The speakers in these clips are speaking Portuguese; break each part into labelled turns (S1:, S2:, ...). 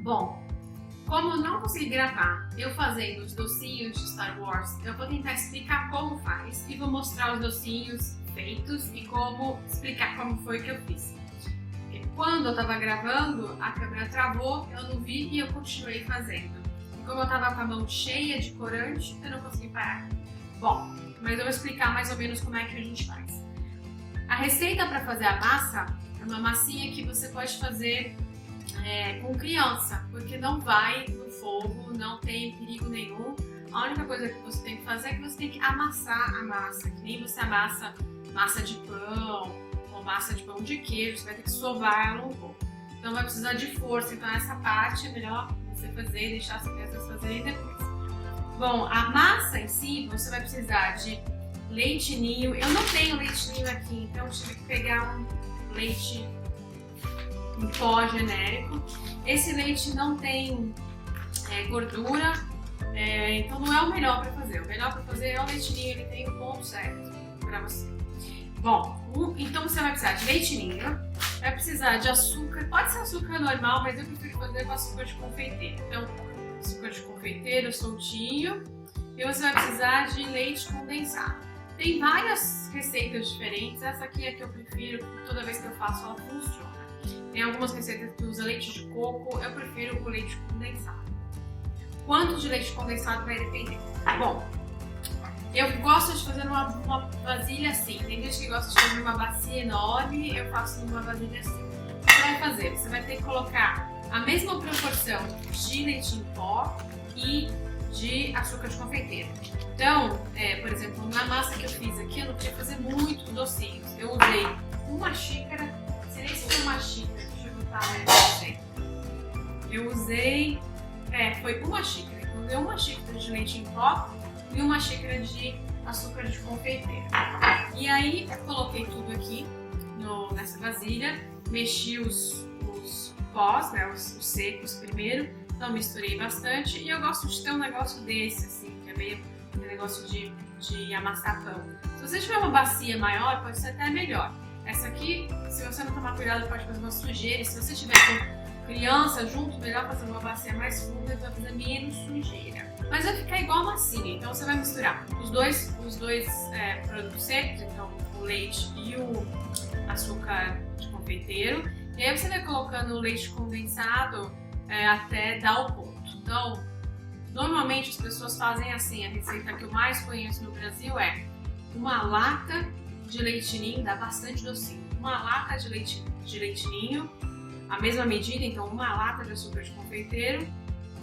S1: Bom, como eu não consegui gravar eu fazendo os docinhos de Star Wars, eu vou tentar explicar como faz e vou mostrar os docinhos feitos e como explicar como foi que eu fiz. Porque quando eu tava gravando, a câmera travou, eu não vi e eu continuei fazendo. E como eu tava com a mão cheia de corante, eu não consegui parar. Bom, mas eu vou explicar mais ou menos como é que a gente faz. A receita para fazer a massa é uma massinha que você pode fazer com criança, porque não vai no fogo, não tem perigo nenhum. A única coisa que você tem que fazer é que você tem que amassar a massa, que nem você amassa massa de pão ou massa de pão de queijo, você vai ter que sovar ela um pouco. Então vai precisar de força, então essa parte é melhor você fazer e deixar as crianças fazerem depois. Bom, a massa em si, você vai precisar de leite ninho. Eu não tenho leite ninho aqui, então eu tive que pegar um leite em pó genérico. Esse leite não tem gordura, então não é o melhor para fazer. O melhor para fazer é o leite ninho, ele tem o ponto certo para você. Bom, então você vai precisar de leite ninho, vai precisar de açúcar, pode ser açúcar normal, mas eu prefiro fazer com açúcar de confeiteiro. Então, açúcar de confeiteiro soltinho, e você vai precisar de leite condensado. Tem várias receitas diferentes, essa aqui é a que eu prefiro, toda vez que eu faço ela funciona. Tem algumas receitas que usam leite de coco, eu prefiro o leite condensado. Quanto de leite condensado vai depender? Bom, eu gosto de fazer numa vasilha assim, tem gente que gosta de fazer numa bacia enorme, eu faço numa vasilha assim. O que você vai fazer? Você vai ter que colocar a mesma proporção de leite em pó e de açúcar de confeiteiro. Então, por exemplo, na massa que eu fiz aqui, eu não queria fazer muito docinhos. Eu usei uma xícara, não sei nem se foi uma xícara, deixa eu botar eu usei, foi uma xícara. Eu usei uma xícara de leite em pó e uma xícara de açúcar de confeiteiro. E aí, eu coloquei tudo aqui nessa vasilha, mexi os pós, né, os secos primeiro, então misturei bastante. E eu gosto de ter um negócio desse, assim, que é meio um negócio de amassar pão. Se você tiver uma bacia maior, pode ser até melhor. Essa aqui, se você não tomar cuidado, pode fazer uma sujeira. E se você tiver com criança junto, melhor fazer uma bacia mais funda, vai fazer menos sujeira. Mas vai ficar igual massinha, então você vai misturar os dois produtos secos, então o leite e o açúcar de confeiteiro. E aí você vai colocando o leite condensado até dar o ponto. Então, normalmente as pessoas fazem assim, a receita que eu mais conheço no Brasil é uma lata de leite ninho, dá bastante docinho, uma lata de leite ninho, a mesma medida, então uma lata de açúcar de confeiteiro,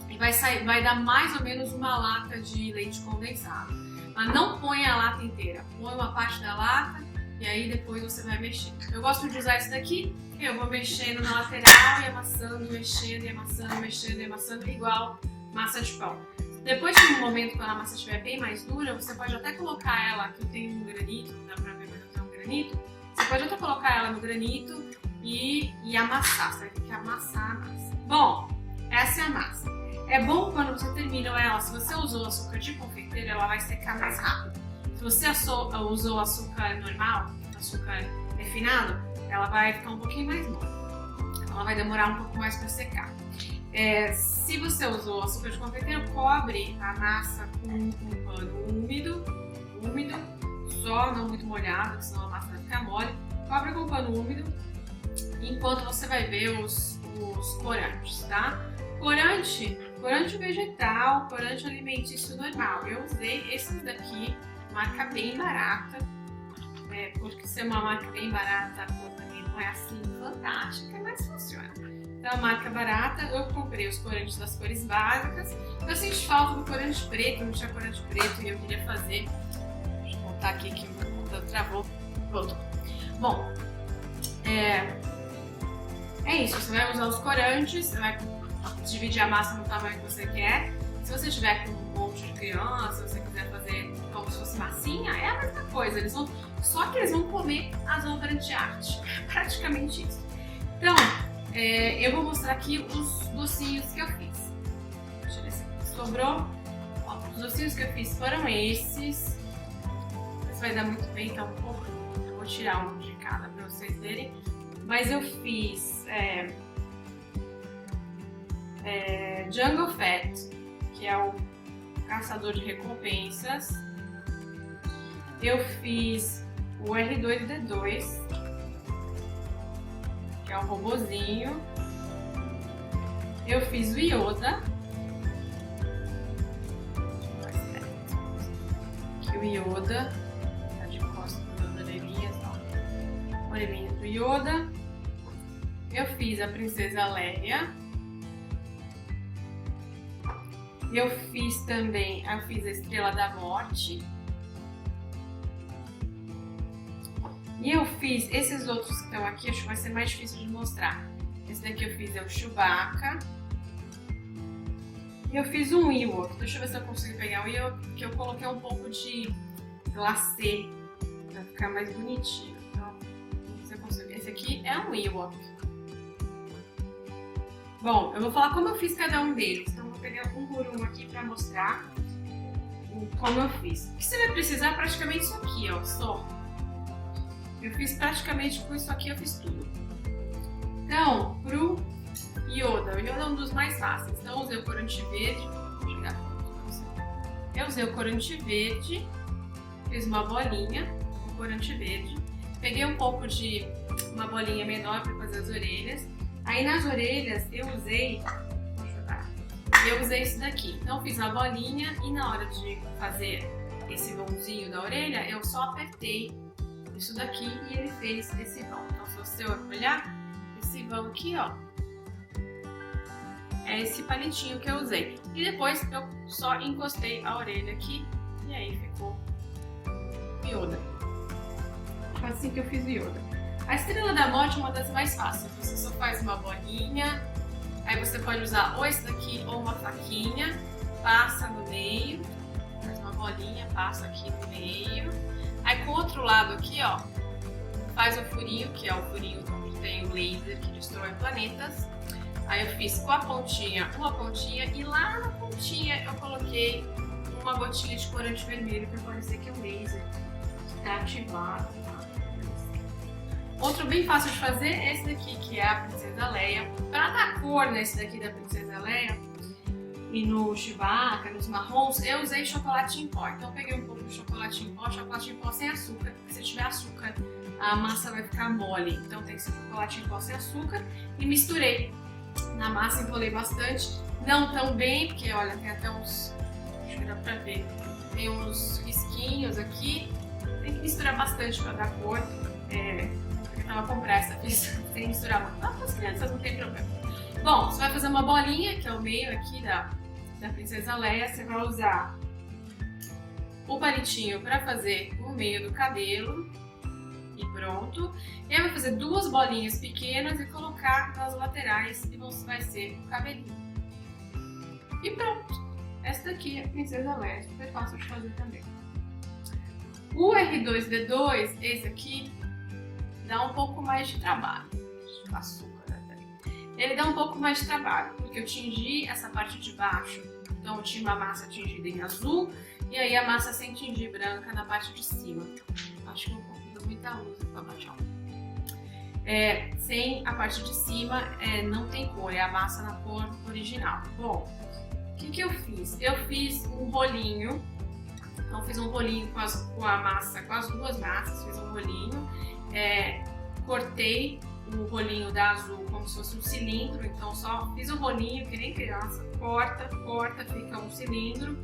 S1: e vai dar mais ou menos uma lata de leite condensado. Mas não põe a lata inteira, põe uma parte da lata e aí depois você vai mexer. Eu gosto de usar esse daqui, eu vou mexendo na lateral e amassando, mexendo e amassando, mexendo e amassando, igual massa de pão. Depois de um momento, quando a massa estiver bem mais dura, você pode até colocar ela, que eu tenho um granito, não dá pra ver, mas eu tenho um granito, você pode até colocar ela no granito e amassar, você vai ter que amassar a massa. Bom, essa é a massa. É bom quando você termina ela, se você usou açúcar de confeiteiro, ela vai secar mais rápido. Se você usou açúcar normal, açúcar refinado, ela vai ficar um pouquinho mais mole. Ela vai demorar um pouco mais para secar. Se você usou açúcar de confeiteiro, cobre a massa com um pano úmido, só não muito molhado, senão a massa vai ficar mole. Cobre com um pano úmido enquanto você vai ver os corantes, tá? Corante vegetal, corante alimentício normal. Eu usei esses daqui, marca bem barata, porque ser uma marca bem barata, a cor também não é assim fantástica, mas funciona. Então, a marca barata, eu comprei os corantes das cores básicas. Eu senti falta do corante preto, não tinha corante preto e eu queria fazer. Deixa eu voltar aqui que o computador travou. Voltou. Bom, é isso. Você vai usar os corantes, você vai dividir a massa no tamanho que você quer. Se você tiver com um monte de criança, se você quiser fazer como se fosse massinha, é a mesma coisa. Só que eles vão comer as obras de arte. Praticamente isso. Então, eu vou mostrar aqui os docinhos que eu fiz. Deixa eu ver se sobrou. Ó, os docinhos que eu fiz foram esses. Esse vai dar muito bem, então eu vou tirar um de cada para vocês verem. Mas eu fiz Jungle Fett, que é o caçador de recompensas. Eu fiz o R2-D2, que é o robozinho. Eu fiz o Yoda, que o Yoda tá de costas das orelhinhas, ó. Orelhinhas do Yoda. Eu fiz a Princesa Leia. Eu fiz também, a Estrela da Morte. E eu fiz esses outros que estão aqui, acho que vai ser mais difícil de mostrar. Esse daqui eu fiz é o Chewbacca. E eu fiz um Ewok. Deixa eu ver se eu consigo pegar o Ewok, que eu coloquei um pouco de glacê pra ficar mais bonitinho. Então, se eu consigo. Esse aqui é um Ewok. Bom, eu vou falar como eu fiz cada um deles. Então, eu vou pegar um por um aqui pra mostrar como eu fiz. O que você vai precisar é praticamente isso aqui, ó, só. Eu fiz praticamente com isso aqui, eu fiz tudo. Então, pro Yoda, o Yoda é um dos mais fáceis. Então, eu usei o corante verde. Vou chegar pra você. Eu usei o corante verde, fiz uma bolinha com corante verde. Peguei um pouco de uma bolinha menor para fazer as orelhas. Aí nas orelhas eu usei, isso daqui. Então, eu fiz uma bolinha e na hora de fazer esse vãozinho da orelha, eu só apertei isso daqui e ele fez esse vão. Então, se você olhar, esse vão aqui, ó, é esse palitinho que eu usei. E depois eu só encostei a orelha aqui e aí ficou Yoda. Foi assim que eu fiz o Yoda. A Estrela da Morte é uma das mais fáceis. Você só faz uma bolinha, aí você pode usar ou esse daqui ou uma faquinha, passa no meio, faz uma bolinha, passa aqui no meio. Aí com o outro lado aqui, ó, faz o furinho, que é o furinho onde tem o laser que destrói planetas. Aí eu fiz com a pontinha, uma pontinha, e lá na pontinha eu coloquei uma gotinha de corante vermelho para parecer que é um laser que tá ativado. Outro bem fácil de fazer é esse daqui, que é a Princesa Leia. Para dar cor nesse daqui da Princesa Leia e no Chewbacca, nos marrons, eu usei chocolate em pó. Então eu peguei um pouco de chocolate em pó sem açúcar, porque se tiver açúcar a massa vai ficar mole. Então tem que ser chocolate em pó sem açúcar e misturei na massa, enrolei bastante. Não tão bem, porque olha, tem até uns, acho que dá pra ver, tem uns risquinhos aqui. Tem que misturar bastante para dar cor. Eu tava com pressa, fiz sem misturar muito. Mas para as crianças não tem problema. Bom, você vai fazer uma bolinha, que é o meio aqui da Princesa Leia. Você vai usar o palitinho para fazer o meio do cabelo. E pronto. E aí vai fazer duas bolinhas pequenas e colocar nas laterais e vai ser o cabelinho. E pronto. Essa daqui é a Princesa Leia. Super fácil de fazer também. O R2-D2, esse aqui, dá um pouco mais de trabalho. Açúcar, né? Ele dá um pouco mais de trabalho, porque eu tingi essa parte de baixo. Então eu tinha uma massa tingida em azul e aí a massa sem tingir branca na parte de cima. Acho que um pouco de muita luz para baixar. Sem a parte de cima não tem cor, é a massa na cor original. Bom, o que eu fiz? Eu fiz um rolinho. Então fiz um rolinho com a massa, com as duas massas, fiz um rolinho. Cortei o rolinho da azul como se fosse um cilindro, então só fiz o rolinho que nem criança, corta, fica um cilindro.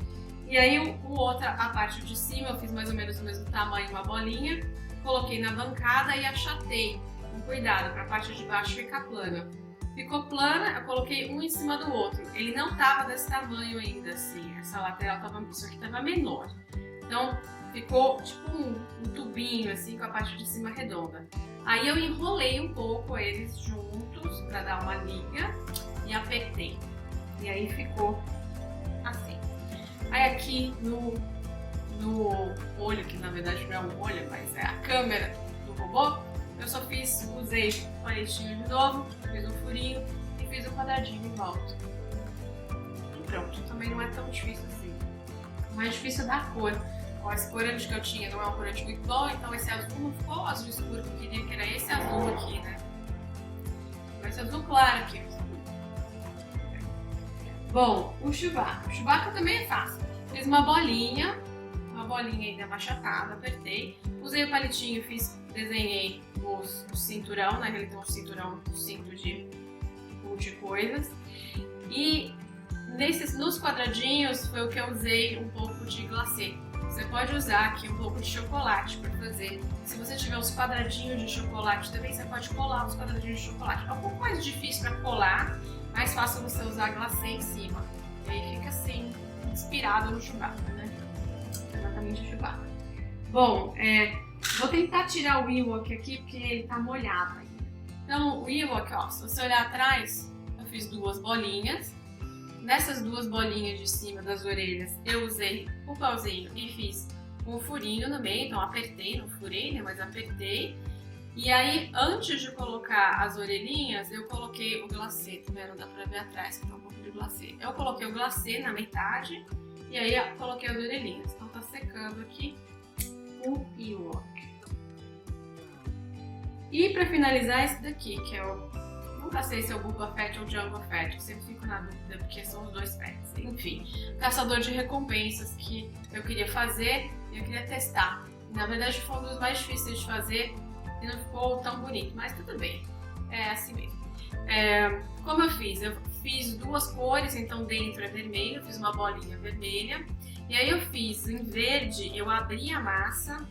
S1: E aí a parte de cima eu fiz mais ou menos do mesmo tamanho, uma bolinha, coloquei na bancada e achatei, com cuidado, para a parte de baixo ficar plana. Ficou plana, eu coloquei um em cima do outro. Ele não tava desse tamanho ainda, assim, essa lateral isso aqui tava menor. Então ficou tipo um tubinho assim com a parte de cima redonda. Aí eu enrolei um pouco eles juntos para dar uma liga e apertei. E aí ficou assim. Aí aqui no olho, que na verdade não é um olho, mas é a câmera do robô, eu só usei o palitinho de novo, fiz um furinho e fiz um quadradinho em volta. E pronto, também não é tão difícil assim. O mais difícil é dar cor. Esse corante que eu tinha não é um corante muito bom, então esse azul não ficou o azul escuro que eu queria, que era esse azul aqui, né? Esse azul claro aqui. Bom, o Chewbacca. O Chewbacca também é fácil. Fiz uma bolinha ainda achatada, apertei. Usei o palitinho, desenhei o cinturão, né? Ele tem um cinto de multicoisas. E nos quadradinhos foi o que eu usei um pouco de glacê. Você pode usar aqui um pouco de chocolate para fazer. Se você tiver os quadradinhos de chocolate também, você pode colar os quadradinhos de chocolate. É um pouco mais difícil para colar, mais fácil você usar glacê em cima. E aí fica assim, inspirado no Chewbacca, né? Exatamente o Chewbacca. Bom, vou tentar tirar o Ewok aqui porque ele tá molhado ainda. Então o Ewok, ó, se você olhar atrás, eu fiz 2 bolinhas. Nessas 2 bolinhas de cima das orelhas, eu usei o pauzinho e fiz um furinho no meio. Então apertei, não furei, né, mas apertei. E aí, antes de colocar as orelhinhas, eu coloquei o glacê. Tá vendo? Dá pra ver atrás que tá um pouco de glacê. Eu coloquei o glacê na metade e aí eu coloquei as orelhinhas. Então tá secando aqui o Ewok. E pra finalizar, esse daqui, que é o... Nunca sei se é o Boba Fett ou o Jango Fett, eu sempre fico na dúvida porque são os 2 pets. Enfim, caçador de recompensas que eu queria fazer e eu queria testar. Na verdade foi um dos mais difíceis de fazer e não ficou tão bonito, mas tudo bem, é assim mesmo. Como eu fiz 2 cores, então dentro é vermelho, fiz uma bolinha vermelha. E aí eu fiz em verde, eu abri a massa,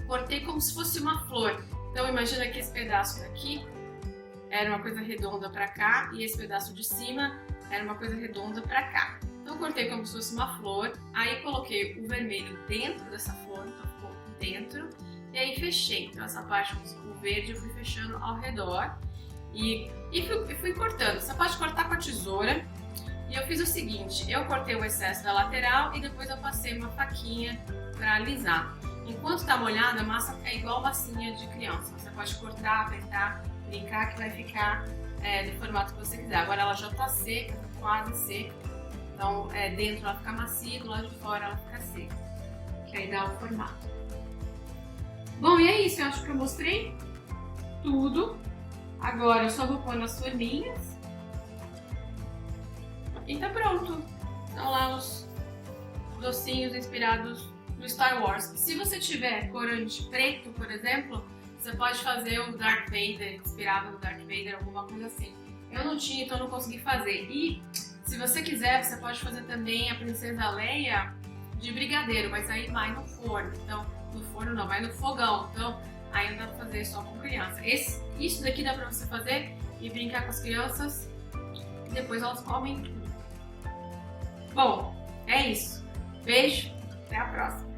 S1: cortei como se fosse uma flor. Então imagina que esse pedaço daqui era uma coisa redonda pra cá e esse pedaço de cima era uma coisa redonda pra cá. Então eu cortei como se fosse uma flor, aí coloquei o vermelho dentro dessa flor, então ficou dentro, e aí fechei. Então essa parte com o verde eu fui fechando ao redor e fui cortando. Você pode cortar com a tesoura. E eu fiz o seguinte, eu cortei o excesso da lateral e depois eu passei uma faquinha pra alisar. Enquanto tá molhada, a massa é igual massinha de criança. Você pode cortar, apertar, brincar que vai ficar do formato que você quiser. Agora ela já tá seca, tá quase seca. Então dentro ela fica macia e do lado de fora ela fica seca. Que aí dá o formato. Bom, e é isso. Eu acho que eu mostrei tudo. Agora eu só vou pôr nas forminhas. E tá pronto. Então lá os docinhos inspirados no Star Wars. Se você tiver corante preto, por exemplo, você pode fazer o Darth Vader, inspirado no Darth Vader, alguma coisa assim. Eu não tinha, então não consegui fazer. E se você quiser, você pode fazer também a Princesa Leia de brigadeiro, mas aí vai no forno. Então, no forno não, vai no fogão. Então, aí não dá pra fazer só com criança. Isso daqui dá pra você fazer e brincar com as crianças e depois elas comem tudo. Bom, é isso. Beijo, até a próxima.